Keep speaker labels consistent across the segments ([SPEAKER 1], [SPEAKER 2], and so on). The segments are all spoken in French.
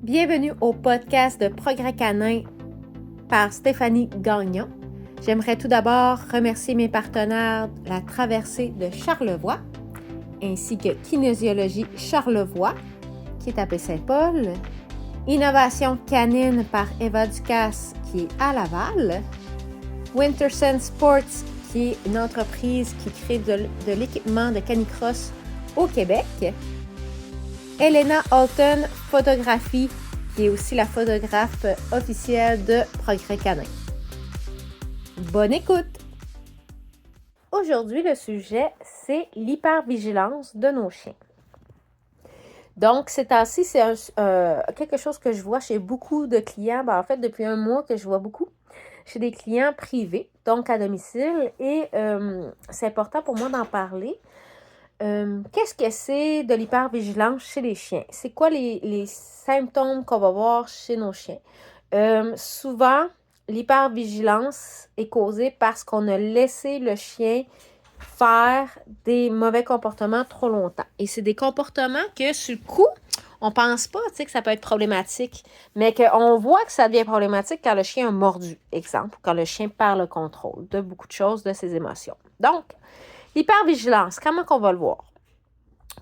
[SPEAKER 1] Bienvenue au podcast de Progrès Canin par Stéphanie Gagnon. J'aimerais tout d'abord remercier mes partenaires La Traversée de Charlevoix ainsi que Kinésiologie Charlevoix qui est à Baie-Saint-Paul, Innovation Canine par Eva Ducasse qui est à Laval, Winterson Sports qui est une entreprise qui crée de l'équipement de canicross au Québec, Elena Alton Photographie, qui est aussi la photographe officielle de Progrès Canin. Bonne écoute! Aujourd'hui, le sujet, c'est l'hypervigilance de nos chiens. Donc, ces temps-ci, c'est quelque chose que je vois chez beaucoup de clients. En fait, depuis un mois que je vois beaucoup chez des clients privés, donc à domicile. Et c'est important pour moi d'en parler. Qu'est-ce que c'est de l'hypervigilance chez les chiens? C'est quoi les symptômes qu'on va voir chez nos chiens? Souvent, l'hypervigilance est causée parce qu'on a laissé le chien faire des mauvais comportements trop longtemps. Et c'est des comportements que, sur le coup, on pense pas que ça peut être problématique, mais qu'on voit que ça devient problématique quand le chien a mordu, exemple, quand le chien perd le contrôle de beaucoup de choses, de ses émotions. Donc, l'hypervigilance, comment qu'on va le voir?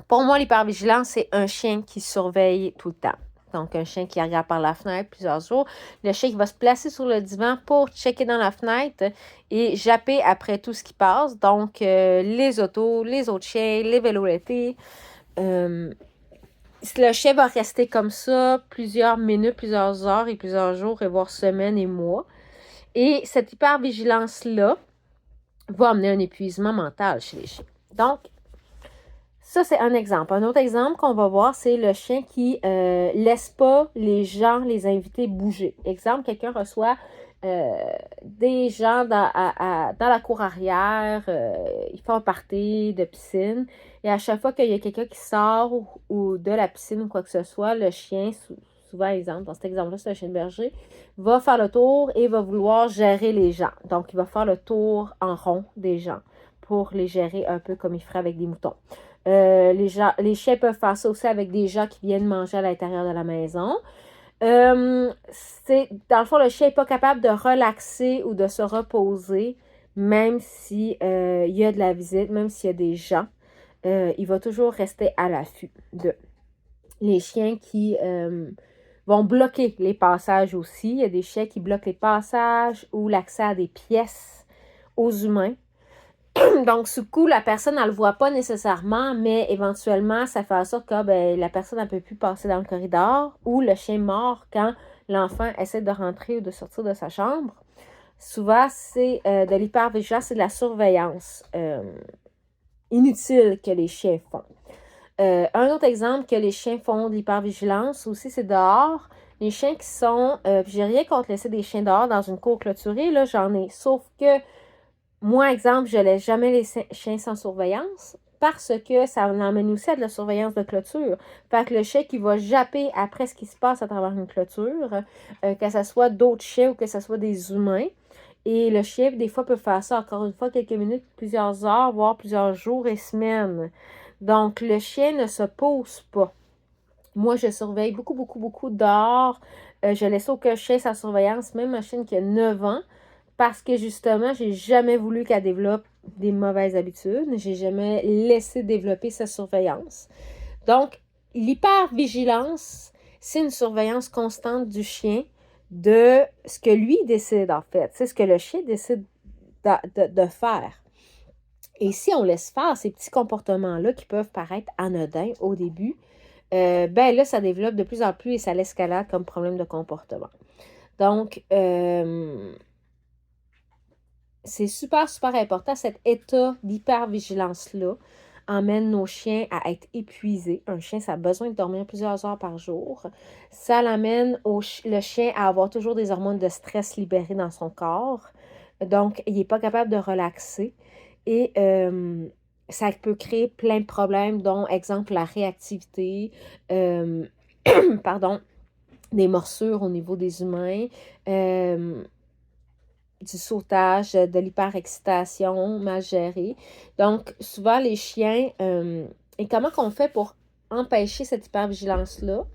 [SPEAKER 1] Pour moi, l'hypervigilance, c'est un chien qui surveille tout le temps. Donc, un chien qui regarde par la fenêtre plusieurs jours. Le chien qui va se placer sur le divan pour checker dans la fenêtre et japper après tout ce qui passe. Donc, les autos, les autres chiens, les vélos l'été. Le chien va rester comme ça plusieurs minutes, plusieurs heures et plusieurs jours, et voire semaines et mois. Et cette hypervigilance-là va amener un épuisement mental chez les chiens. Donc, ça, c'est un exemple. Un autre exemple qu'on va voir, c'est le chien qui laisse pas les gens, les invités bouger. Exemple, quelqu'un reçoit des gens dans la cour arrière, il fait un party de piscine, et à chaque fois qu'il y a quelqu'un qui sort ou de la piscine ou quoi que ce soit, le chien, souvent exemple, dans cet exemple-là, c'est un chien de berger, va faire le tour et va vouloir gérer les gens. Donc, il va faire le tour en rond des gens pour les gérer un peu comme il ferait avec des moutons. Les chiens peuvent faire ça aussi avec des gens qui viennent manger à l'intérieur de la maison. Dans le fond, le chien n'est pas capable de relaxer ou de se reposer, même s'il y a de la visite, même s'il y a des gens. Il va toujours rester à l'affût de. Les chiens qui vont bloquer les passages aussi. Il y a des chiens qui bloquent les passages ou l'accès à des pièces aux humains. Donc, sous coup, la personne, elle ne le voit pas nécessairement, mais éventuellement, ça fait en sorte que la personne ne peut plus passer dans le corridor ou le chien mord quand l'enfant essaie de rentrer ou de sortir de sa chambre. Souvent, c'est de l'hypervigilance, c'est de la surveillance inutile que les chiens font. Un autre exemple que les chiens font de l'hypervigilance aussi, c'est dehors. Les chiens qui sont... j'ai rien contre laisser des chiens dehors dans une cour clôturée, là, j'en ai. Sauf que moi, exemple, je ne laisse jamais les chiens sans surveillance parce que ça emmène aussi à de la surveillance de clôture. Fait que le chien qui va japper après ce qui se passe à travers une clôture, que ce soit d'autres chiens ou que ce soit des humains. Et le chien, des fois, peut faire ça encore une fois quelques minutes, plusieurs heures, voire plusieurs jours et semaines. Donc, le chien ne se pose pas. Moi, je surveille beaucoup, beaucoup, beaucoup dehors. Je laisse aucun chien sans surveillance, même ma chienne qui a 9 ans. Parce que justement, j'ai jamais voulu qu'elle développe des mauvaises habitudes. J'ai jamais laissé développer sa surveillance. Donc, l'hypervigilance, c'est une surveillance constante du chien de ce que lui décide, en fait. C'est ce que le chien décide de faire. Et si on laisse faire ces petits comportements-là qui peuvent paraître anodins au début, là, ça développe de plus en plus et ça l'escalade comme problème de comportement. Donc, c'est super, super important. Cet état d'hypervigilance-là emmène nos chiens à être épuisés. Un chien, ça a besoin de dormir plusieurs heures par jour. Ça l'amène le chien à avoir toujours des hormones de stress libérées dans son corps. Donc, il n'est pas capable de relaxer. Et ça peut créer plein de problèmes, dont, exemple, la réactivité, des morsures au niveau des humains, du sautage, de l'hyperexcitation mal gérée. Donc, souvent, les chiens... et comment qu'on fait pour empêcher cette hypervigilance-là?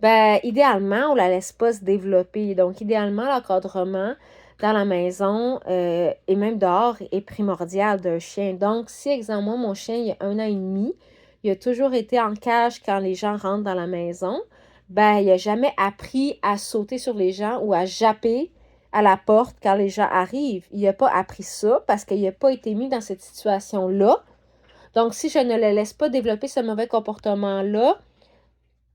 [SPEAKER 1] Ben, idéalement, on la laisse pas se développer. Donc, idéalement, l'encadrement dans la maison et même dehors est primordial d'un chien. Donc, si, exemple, moi, mon chien, il y a 1 an et demi, il a toujours été en cage quand les gens rentrent dans la maison, ben, il n'a jamais appris à sauter sur les gens ou à japper à la porte quand les gens arrivent. Il n'a pas appris ça parce qu'il n'a pas été mis dans cette situation-là. Donc, si je ne le laisse pas développer ce mauvais comportement-là,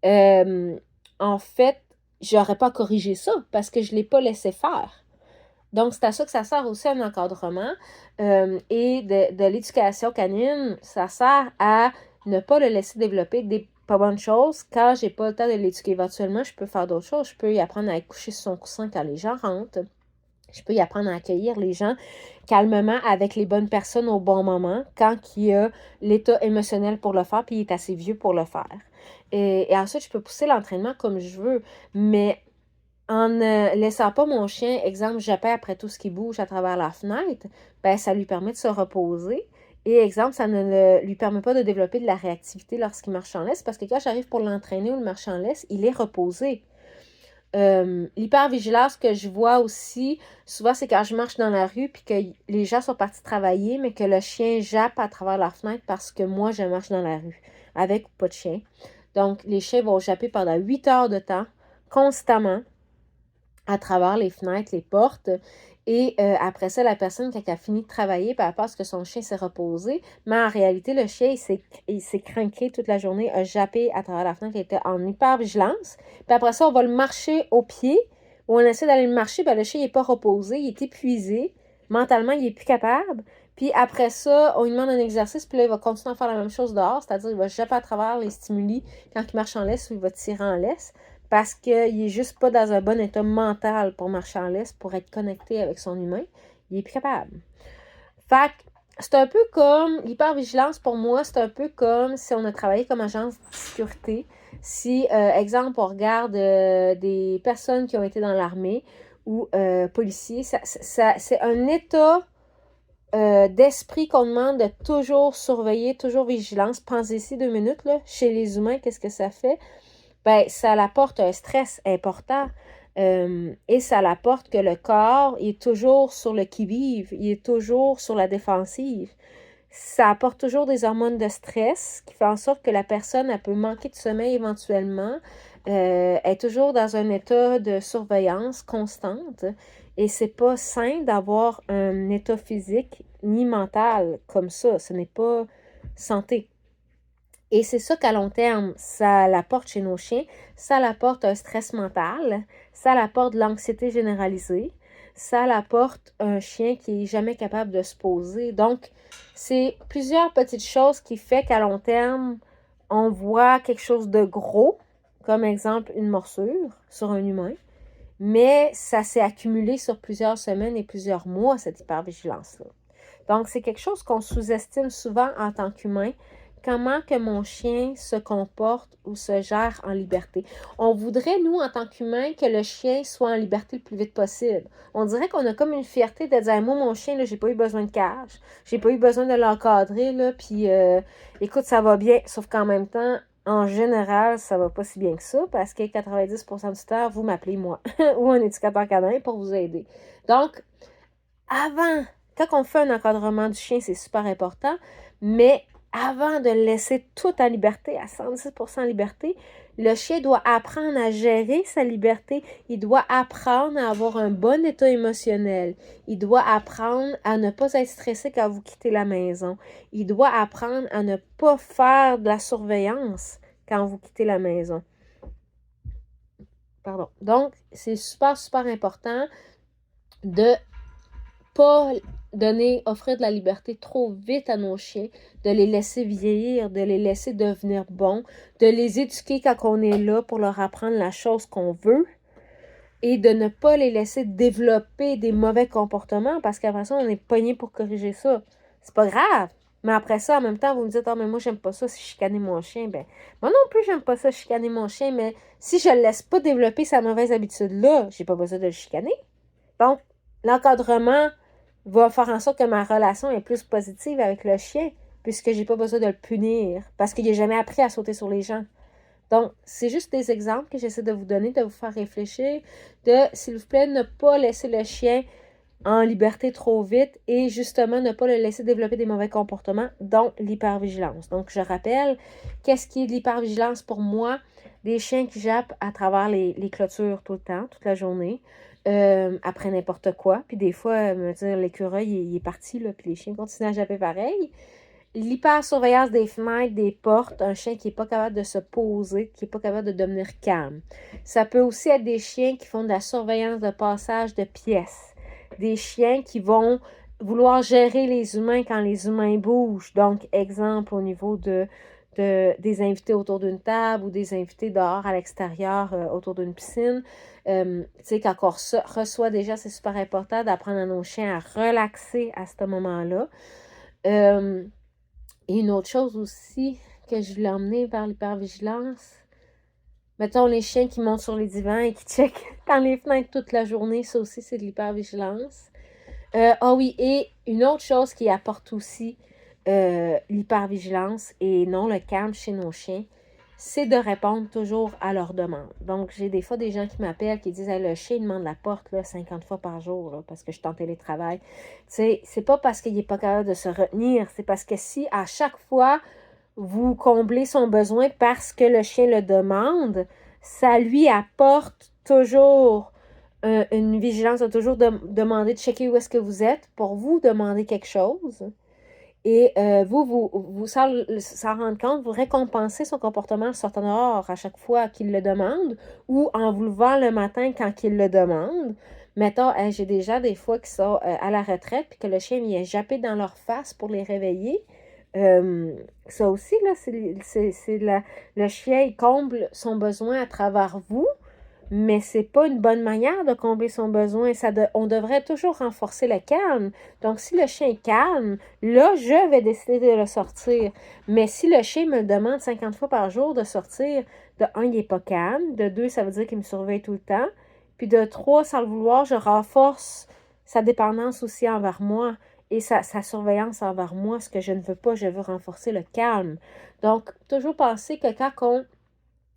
[SPEAKER 1] euh, en fait, j'aurais pas corrigé ça parce que je ne l'ai pas laissé faire. Donc, c'est à ça que ça sert aussi un encadrement. Et de l'éducation canine, ça sert à ne pas le laisser développer des pas bonnes choses. Quand j'ai pas le temps de l'éduquer éventuellement, je peux faire d'autres choses. Je peux y apprendre à coucher sur son coussin quand les gens rentrent. Je peux y apprendre à accueillir les gens calmement avec les bonnes personnes au bon moment quand il y a l'état émotionnel pour le faire puis il est assez vieux pour le faire. Et ensuite, je peux pousser l'entraînement comme je veux, mais en ne laissant pas mon chien, exemple, japper après tout ce qui bouge à travers la fenêtre, ben ça lui permet de se reposer. Et exemple, ça ne lui permet pas de développer de la réactivité lorsqu'il marche en laisse parce que quand j'arrive pour l'entraîner ou le marcher en laisse, il est reposé. L'hypervigilance que je vois aussi, souvent, c'est quand je marche dans la rue puis que les gens sont partis travailler, mais que le chien jappe à travers la fenêtre parce que moi, je marche dans la rue, avec ou pas de chien. Donc, les chiens vont japper pendant 8 heures de temps, constamment, à travers les fenêtres, les portes. Et après ça, la personne, quand elle a fini de travailler, elle pense que son chien s'est reposé. Mais en réalité, le chien, il s'est craqué toute la journée, a jappé à travers la fenêtre, il était en hypervigilance. Puis après ça, on va le marcher au pied. Ou on essaie d'aller le marcher, ben le chien n'est pas reposé, il est épuisé. Mentalement, il n'est plus capable. Puis après ça, on lui demande un exercice, puis là, il va continuer à faire la même chose dehors, c'est-à-dire il va japper à travers les stimuli quand il marche en laisse ou il va tirer en laisse parce qu'il n'est juste pas dans un bon état mental pour marcher en laisse, pour être connecté avec son humain. Il est plus capable. Fait que c'est un peu comme, l'hypervigilance pour moi, c'est un peu comme si on a travaillé comme agence de sécurité. Si, exemple, on regarde des personnes qui ont été dans l'armée ou policiers, c'est un état d'esprit qu'on demande de toujours surveiller, toujours vigilance. Pensez-y 2 minutes, là, chez les humains, qu'est-ce que ça fait? Ben, ça apporte un stress important et ça apporte que le corps est toujours sur le qui-vive, il est toujours sur la défensive. Ça apporte toujours des hormones de stress qui fait en sorte que la personne elle peut manquer de sommeil éventuellement, est toujours dans un état de surveillance constante et c'est pas sain d'avoir un état physique ni mental comme ça. Ce n'est pas santé. Et c'est ça qu'à long terme, ça l'apporte chez nos chiens. Ça l'apporte un stress mental, ça l'apporte de l'anxiété généralisée, ça l'apporte un chien qui n'est jamais capable de se poser. Donc, c'est plusieurs petites choses qui font qu'à long terme, on voit quelque chose de gros, comme exemple une morsure sur un humain, mais ça s'est accumulé sur plusieurs semaines et plusieurs mois, cette hypervigilance-là. Donc, c'est quelque chose qu'on sous-estime souvent en tant qu'humain. Comment que mon chien se comporte ou se gère en liberté. On voudrait, nous, en tant qu'humains, que le chien soit en liberté le plus vite possible. On dirait qu'on a comme une fierté de dire, moi, mon chien, là, j'ai pas eu besoin de cage, j'ai pas eu besoin de l'encadrer, là, puis écoute, ça va bien. Sauf qu'en même temps, en général, ça va pas si bien que ça, parce que 90% du temps, vous m'appelez moi, ou un éducateur canin pour vous aider. Donc, quand on fait un encadrement du chien, c'est super important, mais avant de le laisser tout en liberté, à 110% liberté, le chien doit apprendre à gérer sa liberté. Il doit apprendre à avoir un bon état émotionnel. Il doit apprendre à ne pas être stressé quand vous quittez la maison. Il doit apprendre à ne pas faire de la surveillance quand vous quittez la maison. Pardon. Donc, c'est super, super important de pas offrir de la liberté trop vite à nos chiens, de les laisser vieillir, de les laisser devenir bons, de les éduquer quand on est là pour leur apprendre la chose qu'on veut et de ne pas les laisser développer des mauvais comportements parce qu'après ça, on est pogné pour corriger ça. C'est pas grave. Mais après ça, en même temps, vous me dites, ah, mais moi, j'aime pas ça, si chicaner mon chien. Ben, moi non plus, j'aime pas ça, chicaner mon chien, mais si je le laisse pas développer sa mauvaise habitude-là, j'ai pas besoin de le chicaner. Donc, l'encadrement va faire en sorte que ma relation est plus positive avec le chien, puisque j'ai pas besoin de le punir, parce qu'il n'a jamais appris à sauter sur les gens. Donc, c'est juste des exemples que j'essaie de vous donner, de vous faire réfléchir, de, s'il vous plaît, ne pas laisser le chien en liberté trop vite et justement ne pas le laisser développer des mauvais comportements, dont l'hypervigilance. Donc, je rappelle, qu'est-ce qui est de l'hypervigilance pour moi? Des chiens qui jappent à travers les clôtures tout le temps, toute la journée, après n'importe quoi. Puis des fois, me dire, l'écureuil, il est parti, là, puis les chiens continuent à japper pareil. L'hypersurveillance des fenêtres, des portes, un chien qui n'est pas capable de se poser, qui n'est pas capable de devenir calme. Ça peut aussi être des chiens qui font de la surveillance de passage de pièces. Des chiens qui vont vouloir gérer les humains quand les humains bougent. Donc, exemple au niveau des invités autour d'une table ou des invités dehors à l'extérieur autour d'une piscine. Tu sais, quand on reçoit déjà, c'est super important d'apprendre à nos chiens à relaxer à ce moment-là. Et une autre chose aussi que je voulais emmener vers l'hypervigilance, mettons les chiens qui montent sur les divans et qui checkent dans les fenêtres toute la journée, ça aussi c'est de l'hypervigilance. Oui, et une autre chose qui apporte aussi l'hypervigilance et non le calme chez nos chiens, c'est de répondre toujours à leurs demandes. Donc, j'ai des fois des gens qui m'appellent, qui disent hey, le chien demande la porte là, 50 fois par jour là, parce que je suis en télétravail. Tu sais, c'est pas parce qu'il n'est pas capable de se retenir, c'est parce que si à chaque fois vous comblez son besoin parce que le chien le demande, ça lui apporte toujours une vigilance, de toujours demander de checker où est-ce que vous êtes pour vous demander quelque chose. Et vous s'en rendre compte, vous récompensez son comportement en sortant dehors à chaque fois qu'il le demande ou en vous levant le matin quand il le demande. Mettons, j'ai déjà des fois qui sont à la retraite puis que le chien vient japper dans leur face pour les réveiller. Ça aussi, là, le chien, il comble son besoin à travers vous. Mais c'est pas une bonne manière de combler son besoin. On devrait toujours renforcer le calme. Donc, si le chien est calme, là, je vais décider de le sortir. Mais si le chien me demande 50 fois par jour de sortir, de un, il n'est pas calme. De deux, ça veut dire qu'il me surveille tout le temps. Puis de trois, sans le vouloir, je renforce sa dépendance aussi envers moi et sa surveillance envers moi. Ce que je ne veux pas, je veux renforcer le calme. Donc, toujours penser que quand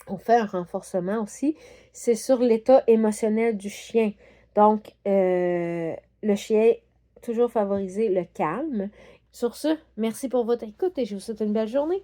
[SPEAKER 1] on fait un renforcement aussi, c'est sur l'état émotionnel du chien. Donc, le chien, toujours favoriser le calme. Sur ce, merci pour votre écoute et je vous souhaite une belle journée.